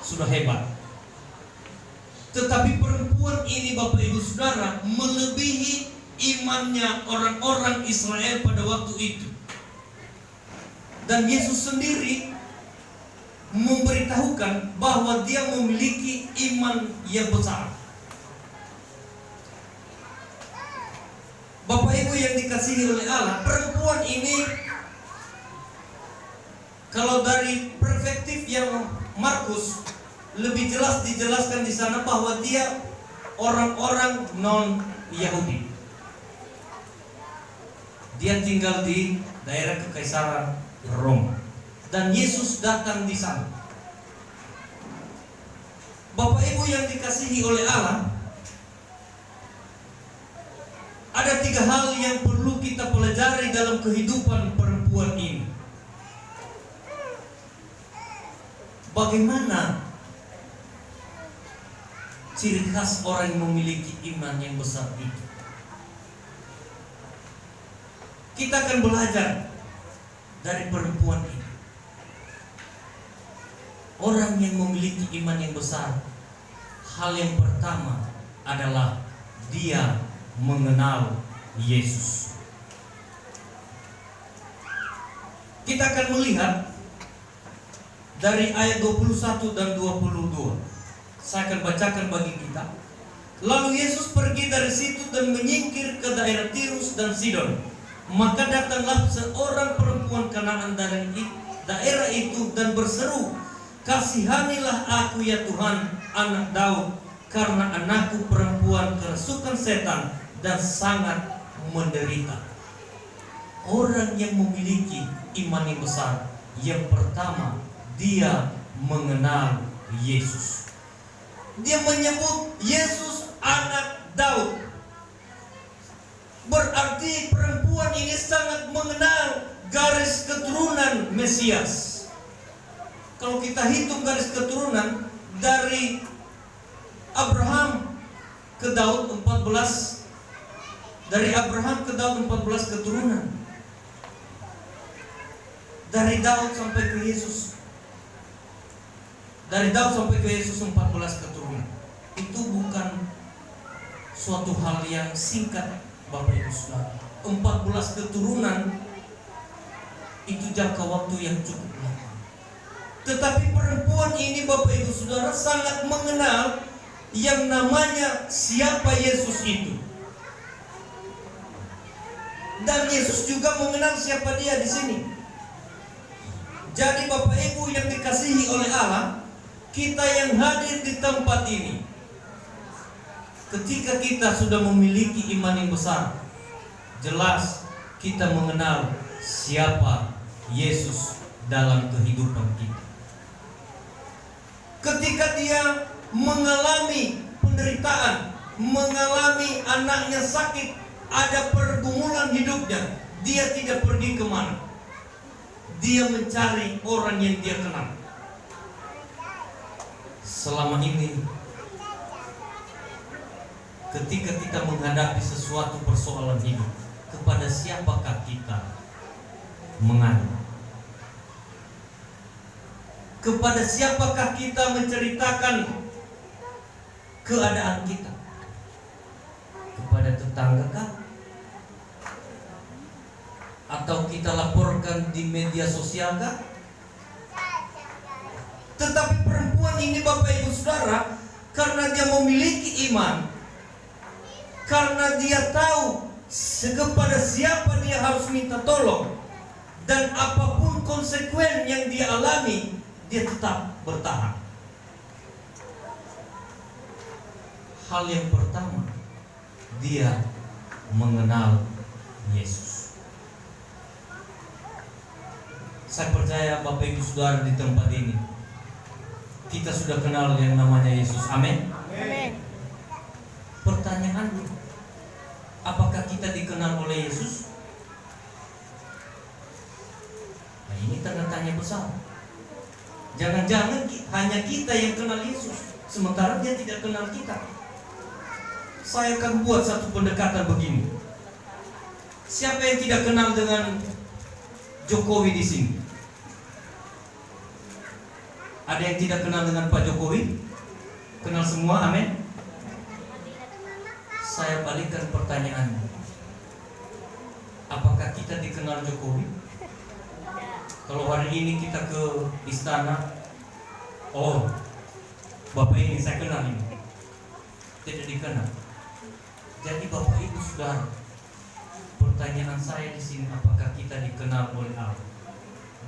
sudah hebat. Tetapi perempuan ini Bapak Ibu Saudara melebihi imannya orang-orang Israel pada waktu itu. Dan Yesus sendiri memberitahukan bahwa dia memiliki iman yang besar. Bapak Ibu yang dikasihi oleh Allah, perempuan ini kalau dari perspektif yang Markus lebih jelas dijelaskan di sana bahwa dia orang-orang non-Yahudi. Dia tinggal di daerah Kekaisaran Roma dan Yesus datang di sana. Bapak Ibu yang dikasihi oleh Allah, ada 3 hal yang perlu kita pelajari dalam kehidupan perempuan ini. Bagaimana ciri khas orang yang memiliki iman yang besar itu? Kita akan belajar dari perempuan ini. Orang yang memiliki iman yang besar, hal yang pertama adalah dia mengenal Yesus. Kita akan melihat dari ayat 21 dan 22. Saya akan bacakan bagi kita. Lalu Yesus pergi dari situ dan menyingkir ke daerah Tirus dan Sidon. Maka datanglah seorang perempuan Kanaan dari daerah itu dan berseru, "Kasihanilah aku ya Tuhan, anak Daud, karena anakku perempuan kerasukan setan dan sangat menderita." Orang yang memiliki iman yang besar, yang pertama dia mengenal Yesus. Dia menyebut Yesus anak Daud. Berarti perempuan ini sangat mengenal garis keturunan Mesias. Kalau kita hitung garis keturunan dari Abraham ke Daud 14, dari Abraham ke Daud 14 keturunan. Dari Daud sampai ke Yesus, dari Daud sampai ke Yesus 14 keturunan. Itu bukan suatu hal yang singkat Bapak Ibu Saudara. 14 keturunan itu jangka waktu yang cukup lama. Tetapi perempuan ini Bapak Ibu Saudara sangat mengenal yang namanya siapa Yesus itu. Dan Yesus juga mengenal siapa dia di sini. Jadi Bapak Ibu yang dikasihi oleh Allah, kita yang hadir di tempat ini, ketika kita sudah memiliki iman yang besar, jelas kita mengenal siapa Yesus dalam kehidupan kita. Ketika dia mengalami penderitaan, mengalami anaknya sakit, ada pergumulan hidupnya, dia tidak pergi kemana. Dia mencari orang yang dia kenal. Selama ini, ketika kita menghadapi sesuatu persoalan hidup, kepada siapakah kita mengadu? Kepada siapakah kita menceritakan keadaan kita? Kepada tetangga kah? Atau kita laporkan di media sosial kah? Tetapi perempuan ini Bapak Ibu Saudara, karena dia memiliki iman, karena dia tahu kepada siapa dia harus minta tolong, dan apapun konsekuen yang dia alami, dia tetap bertahan. Hal yang pertama, dia mengenal Yesus. Saya percaya Bapak Ibu Saudara di tempat ini, kita sudah kenal yang namanya Yesus. Amin. Amin. Pertanyaannya, apakah kita dikenal oleh Yesus? Nah, ini tanda tanya besar. Jangan-jangan hanya kita yang kenal Yesus, sementara dia tidak kenal kita. Saya akan buat satu pendekatan begini. Siapa yang tidak kenal dengan Jokowi di sini? Ada yang tidak kenal dengan Pak Jokowi? Kenal semua, amin. Saya balikkan pertanyaannya. Apakah kita dikenal Jokowi? Kalau hari ini kita ke istana, oh, Bapak ini saya kenal ini. Tidak dikenal. Jadi Bapak Ibu Saudara, pertanyaan saya di sini, apakah kita dikenal oleh Allah?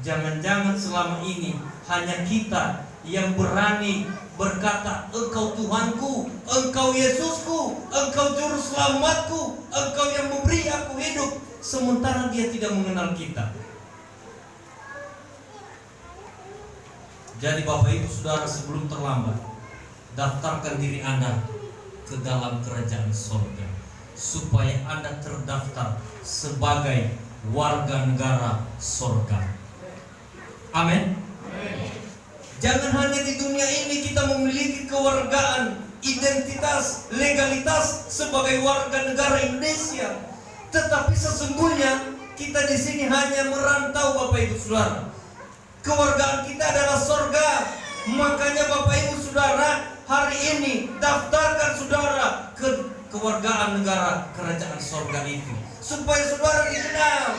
Jangan-jangan selama ini hanya kita yang berani berkata, Engkau Tuhanku, Engkau Yesusku, Engkau Juru Selamatku, Engkau yang memberi aku hidup, sementara dia tidak mengenal kita. Jadi Bapak Ibu Saudara, sebelum terlambat, daftarkan diri Anda ke dalam kerajaan surga, supaya Anda terdaftar sebagai warga negara surga. Amin. Jangan hanya di dunia ini kita memiliki kewargaan, identitas, legalitas sebagai warga negara Indonesia, tetapi sesungguhnya kita di sini hanya merantau, Bapak Ibu Saudara. Kewargaan kita adalah surga. Makanya Bapak Ibu Saudara, hari ini daftarkan saudara ke kewargaan negara kerajaan surga itu, supaya saudara dikenal.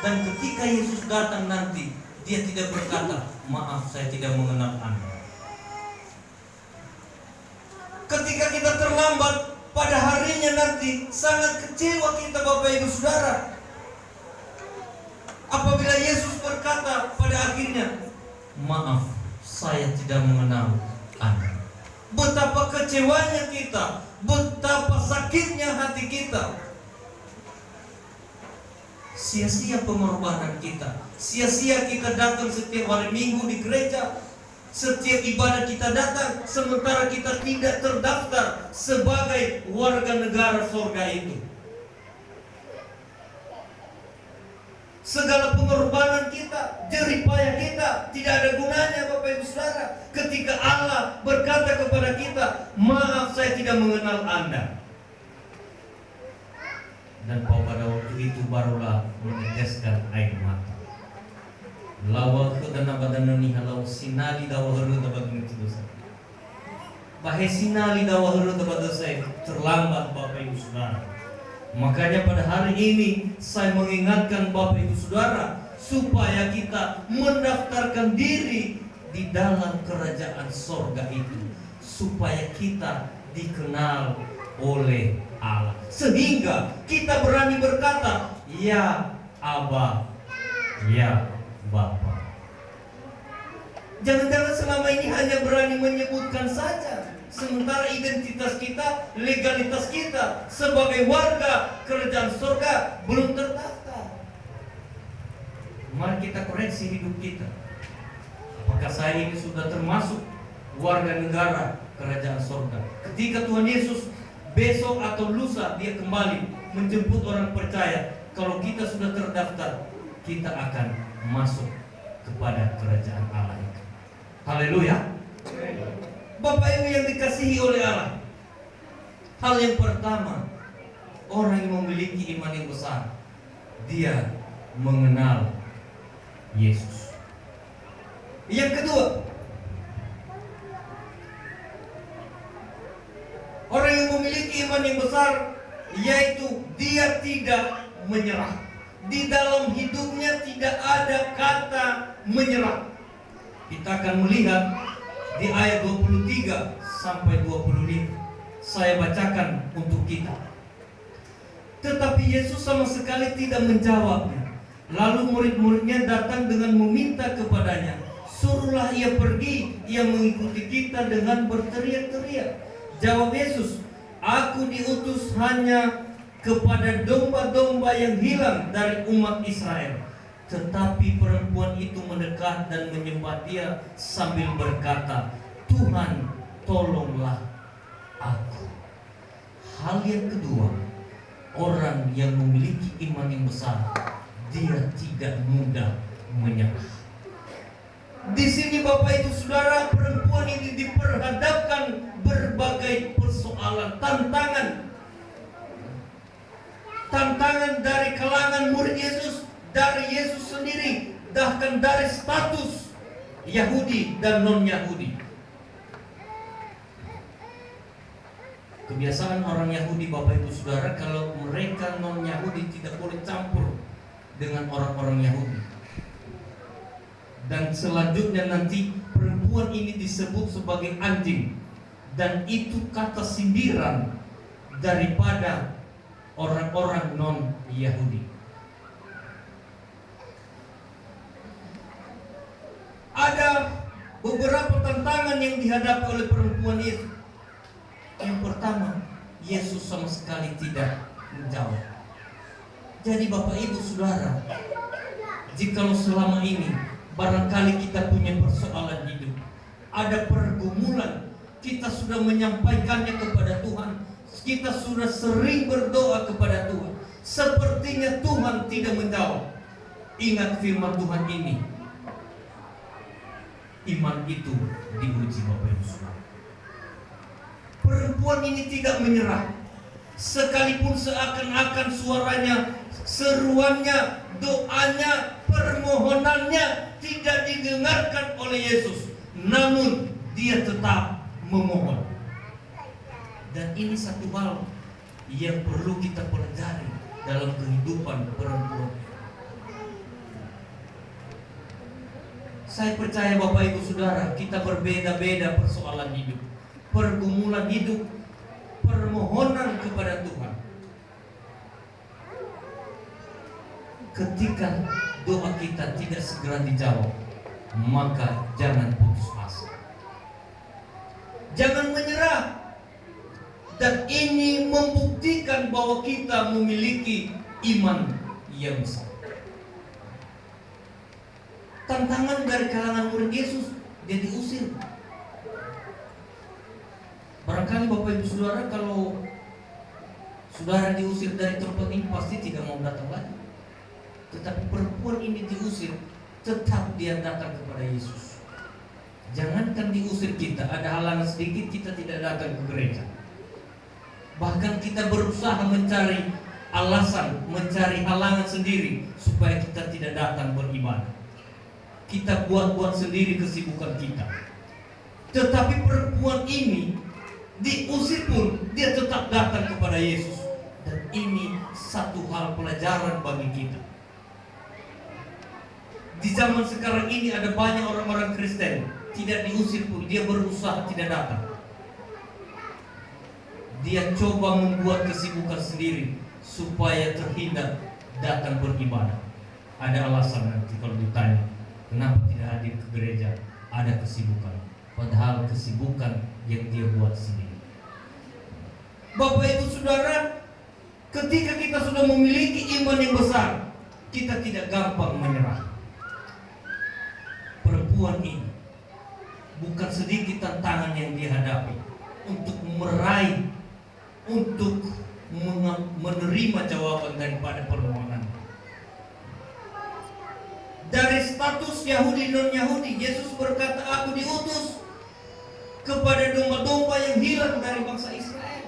Dan ketika Yesus datang nanti, dia tidak berkata, maaf saya tidak mengenal Anda. Ketika kita terlambat, pada harinya nanti sangat kecewa kita, Bapak Ibu Saudara, apabila Yesus berkata pada akhirnya, maaf saya tidak mengenal Anda. Betapa kecewanya kita, betapa sakitnya hati kita. Sia-sia pengorbanan kita, sia-sia kita datang setiap hari Minggu di gereja, setiap ibadah kita datang, sementara kita tidak terdaftar sebagai warga negara surga itu. Segala pengorbanan kita, jerih payah kita tidak ada gunanya, Bapak Ibu Saudara, ketika Allah berkata kepada kita, maaf saya tidak mengenal Anda. Dan pada waktu itu barulah meneteskan air mata. Lawa ke dana badan ni halau sinali dawa huru dapat dosa. Bahaya sinali dawa huru dapat dosa terlambat, Bapak Ibu Saudara. Makanya pada hari ini saya mengingatkan Bapak Ibu Saudara supaya kita mendaftarkan diri di dalam kerajaan sorga itu, supaya kita dikenal oleh Allah, sehingga kita berani berkata, ya Aba, ya Bapa. Jangan-jangan selama ini hanya berani menyebutkan saja, sementara identitas kita, legalitas kita sebagai warga kerajaan surga belum terdaftar. Mari kita koreksi hidup kita. Apakah saya ini sudah termasuk warga negara kerajaan surga? Ketika Tuhan Yesus besok atau lusa dia kembali menjemput orang percaya, kalau kita sudah terdaftar, kita akan masuk kepada kerajaan Allah itu. Haleluya. Bapak Ibu yang dikasihi oleh Allah, hal yang pertama, orang yang memiliki iman yang besar, dia mengenal Yesus. Yang kedua, orang yang memiliki iman yang besar, yaitu dia tidak menyerah. Di dalam hidupnya tidak ada kata menyerah. Kita akan melihat di ayat 23 sampai 25. Saya bacakan untuk kita. Tetapi Yesus sama sekali tidak menjawabnya. Lalu murid-muridnya datang dengan meminta kepadanya, suruhlah ia pergi. Ia mengikuti kita dengan berteriak-teriak. Jawab Yesus, aku diutus hanya kepada domba-domba yang hilang dari umat Israel. Tetapi perempuan itu mendekat dan menyembah dia sambil berkata, Tuhan, tolonglah aku. Hal yang kedua, orang yang memiliki iman yang besar, dia tidak mudah menyerah. Di sini Bapak Ibu Saudara, perempuan ini diperhadapkan berbagai persoalan, tantangan dari kalangan murid Yesus, dari Yesus sendiri, bahkan dari status Yahudi dan non-Yahudi. Kebiasaan orang Yahudi, Bapak Ibu Saudara, kalau mereka non-Yahudi tidak boleh campur dengan orang-orang Yahudi. Dan selanjutnya nanti perempuan ini disebut sebagai anjing. Dan itu kata sindiran daripada orang-orang non-Yahudi. Ada beberapa tantangan yang dihadapi oleh perempuan itu. Yang pertama, Yesus sama sekali tidak menjawab. Jadi Bapak Ibu Saudara, jikalau selama ini barangkali kita punya persoalan hidup, ada pergumulan, kita sudah menyampaikannya kepada Tuhan, kita sudah sering berdoa kepada Tuhan, sepertinya Tuhan tidak menjawab. Ingat firman Tuhan ini, iman itu diuji, Bapak Ibu Saudara. Perempuan ini tidak menyerah, sekalipun seakan-akan suaranya, seruannya, doanya, permohonannya tidak didengarkan oleh Yesus, namun dia tetap memohon. Dan ini satu hal yang perlu kita pelajari dalam kehidupan perempuan. Saya percaya Bapak Ibu Saudara, kita berbeda-beda persoalan hidup, pergumulan hidup, permohonan kepada Tuhan. Ketika doa kita tidak segera dijawab, maka jangan putus asa, jangan menyerah. Dan ini membuktikan bahwa kita memiliki iman yang besar. Tantangan dari kalangan murid Yesus, dia diusir. Barangkali Bapak Ibu Saudara, kalau saudara diusir dari tempat ini pasti tidak mau datang lagi. Tetapi perempuan ini diusir, tetap dia datang kepada Yesus. Jangankan diusir kita, ada halangan sedikit kita tidak datang ke gereja. Bahkan kita berusaha mencari alasan, mencari halangan sendiri supaya kita tidak datang beribadah. Kita buat-buat sendiri kesibukan kita. Tetapi perempuan ini diusir pun dia tetap datang kepada Yesus. Dan ini satu hal pelajaran bagi kita. Di zaman sekarang ini ada banyak orang-orang Kristen tidak diusir pun dia berusaha tidak datang. Dia coba membuat kesibukan sendiri supaya terhindar datang beribadah. Ada alasan nanti kalau ditanya, kenapa tidak hadir ke gereja? Ada kesibukan. Padahal kesibukan yang dia buat sendiri. Bapak Ibu Saudara, ketika kita sudah memiliki iman yang besar, kita tidak gampang menyerah. Perempuan ini bukan sedikit tantangan yang dihadapi untuk meraih, untuk menerima jawaban daripada permohonan. Dari status Yahudi non-Yahudi, Yesus berkata, aku diutus kepada domba-domba yang hilang dari bangsa Israel.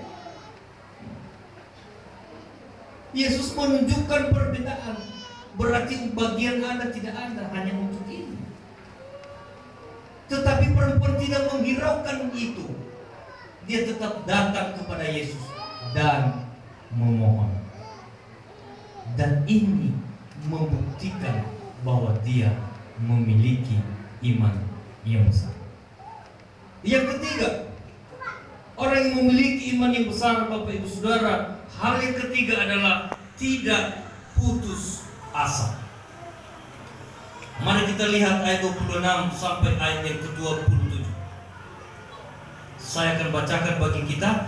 Yesus menunjukkan perbedaan. Berarti bagian Anda tidak ada, hanya untuk ini. Tetapi perempuan tidak menghiraukan itu. Dia tetap datang kepada Yesus dan memohon. Dan ini membuktikan bahwa dia memiliki iman yang besar. Yang ketiga, orang yang memiliki iman yang besar, Bapak Ibu Saudara, hal yang ketiga adalah tidak putus asa. Mari kita lihat ayat 26 sampai ayat yang ke-27. Saya akan bacakan bagi kita.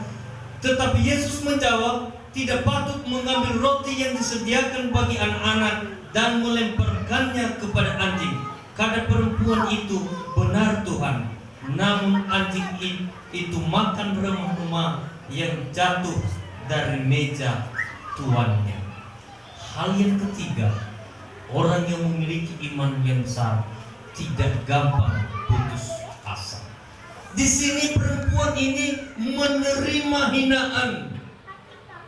Tetapi Yesus menjawab, tidak patut mengambil roti yang disediakan bagi anak-anak dan melemparkannya kepada anjing. Kata perempuan itu, benar Tuhan. Namun anjing itu makan remah-remah yang jatuh dari meja tuannya. Hal yang ketiga, orang yang memiliki iman yang besar tidak gampang putus asa. Di sini perempuan ini menerima hinaan.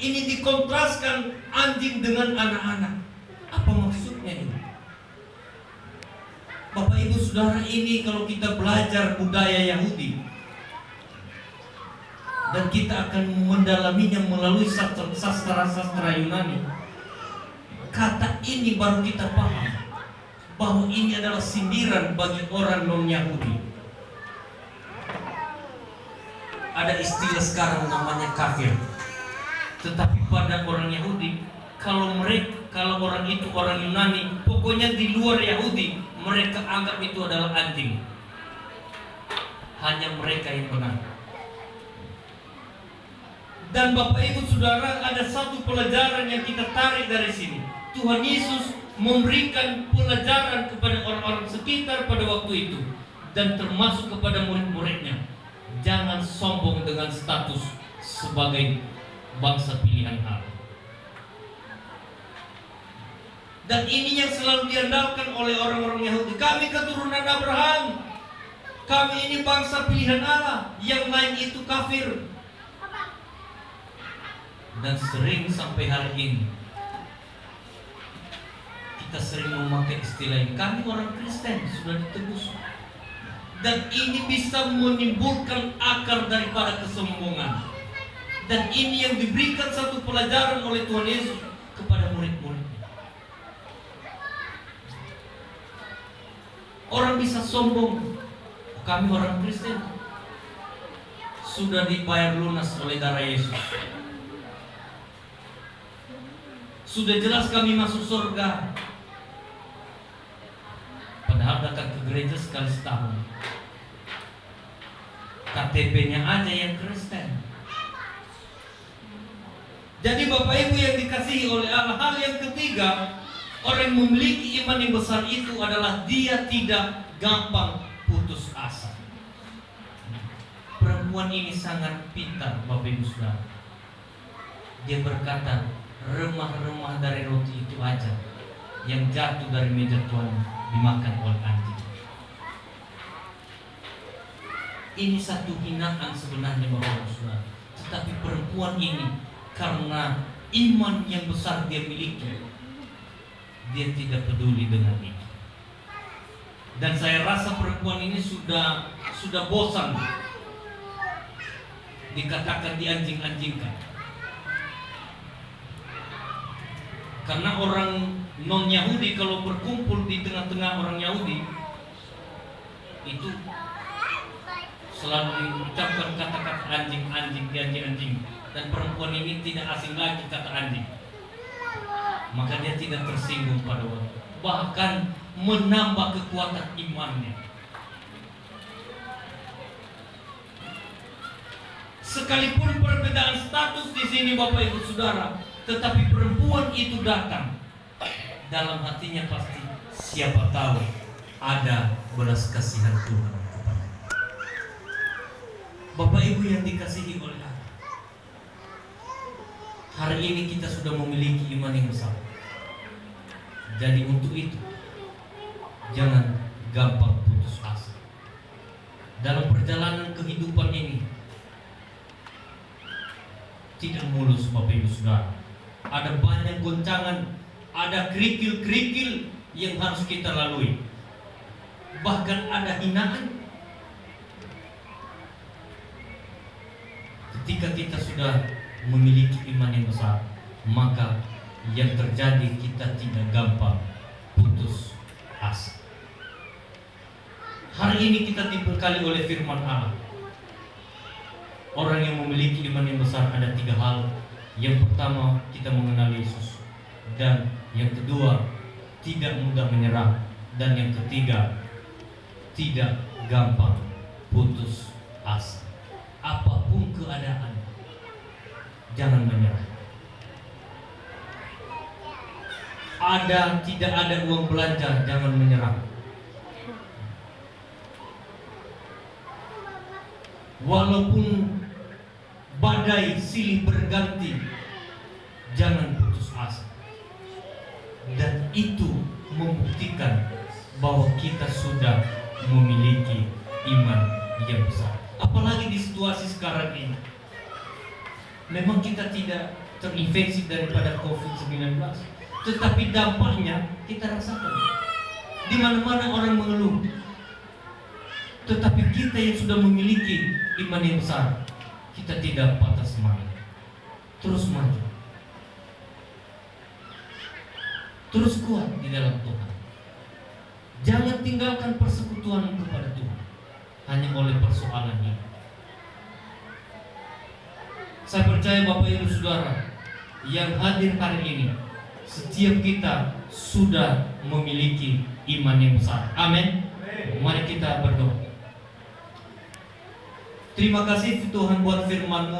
Ini dikontraskan anjing dengan anak-anak. Apa maksudnya ini? Bapak Ibu saudara, ini kalau kita belajar budaya Yahudi dan kita akan mendalaminya melalui sastra Yunani, kata ini baru kita paham bahwa ini adalah sindiran bagi orang non-Yahudi. Ada istilah sekarang namanya kafir. Tetapi pada orang Yahudi, kalau orang itu orang Yunani, pokoknya di luar Yahudi, mereka anggap itu adalah anjing. Hanya mereka yang benar. Dan Bapak Ibu Saudara, ada satu pelajaran yang kita tarik dari sini. Tuhan Yesus memberikan pelajaran kepada orang-orang sekitar pada waktu itu, dan termasuk kepada murid-muridnya. Jangan sombong dengan status sebagai bangsa pilihan Allah. Dan ini yang selalu diandalkan oleh orang-orang Yahudi. Kami keturunan Abraham, kami ini bangsa pilihan Allah, yang lain itu kafir. Dan sering sampai hari ini kita sering memakai istilah ini, kami orang Kristen sudah ditebus. Dan ini bisa menimbulkan akar daripada kesombongan. Dan ini yang diberikan satu pelajaran oleh Tuhan Yesus kepada murid-muridnya. Orang bisa sombong, kami orang Kristen sudah dibayar lunas oleh darah Yesus. Sudah jelas kami masuk surga. Padahal datang ke gereja sekali setahun. KTP-nya aja yang Kristen. Jadi Bapak Ibu yang dikasihi oleh Allah, hal yang ketiga, orang yang memiliki iman yang besar itu adalah dia tidak gampang putus asa. Perempuan ini sangat pintar, Bapak Ibu Saudara. Dia berkata, remah-remah dari roti itu aja yang jatuh dari meja Tuhan dimakan oleh anjing. Ini satu hinaan sebenarnya Bapak Ibu Saudara. Tetapi perempuan ini karena iman yang besar dia miliki, dia tidak peduli dengan itu. Dan saya rasa perempuan ini sudah bosan dikatakan dianjing-anjingkan. Karena orang non-Yahudi kalau berkumpul di tengah-tengah orang Yahudi itu selalu diucapkan kata-kata anjing-anjing, anjing-anjing. Dan perempuan ini tidak asing lagi kata anjing. Maka dia tidak tersinggung pada waktu, bahkan menambah kekuatan imannya. Sekalipun perbedaan status di sini Bapak Ibu Saudara, tetapi perempuan itu datang dalam hatinya pasti siapa tahu ada belas kasihan Tuhan kepada. Bapak Ibu yang dikasihi oleh Allah, hari ini kita sudah memiliki iman yang besar. Jadi untuk itu jangan gampang putus asa. Dalam perjalanan kehidupan ini tidak mulus Bapak Ibu Saudara. Ada banyak goncangan, ada kerikil-kerikil yang harus kita lalui. Bahkan ada hinaan. Ketika kita sudah memiliki iman yang besar, maka yang terjadi kita tidak gampang putus asa. Hari ini kita dibekali oleh firman Allah. Orang yang memiliki iman yang besar ada 3 hal. Yang pertama, kita mengenal Yesus. Dan yang kedua, tidak mudah menyerah. Dan yang ketiga, tidak gampang putus asa. Apapun keadaan, jangan menyerah. Tidak ada uang belanja, jangan menyerah. Walaupun badai silih berganti, jangan putus asa. Dan itu membuktikan bahwa kita sudah memiliki iman yang besar. Apalagi di situasi sekarang ini. Memang kita tidak terinfeksi daripada COVID-19, tetapi dampaknya kita rasakan. Di mana-mana orang mengeluh, Tetapi kita yang sudah memiliki iman yang besar, kita tidak patah semangat. Terus maju. Terus kuat di dalam Tuhan. Jangan tinggalkan persekutuan kepada Tuhan hanya oleh persoalan ini. Saya percaya Bapak Ibu Saudara yang hadir hari ini, setiap kita sudah memiliki iman yang besar. Amin. Mari kita berdoa. Terima kasih Tuhan buat firman-Mu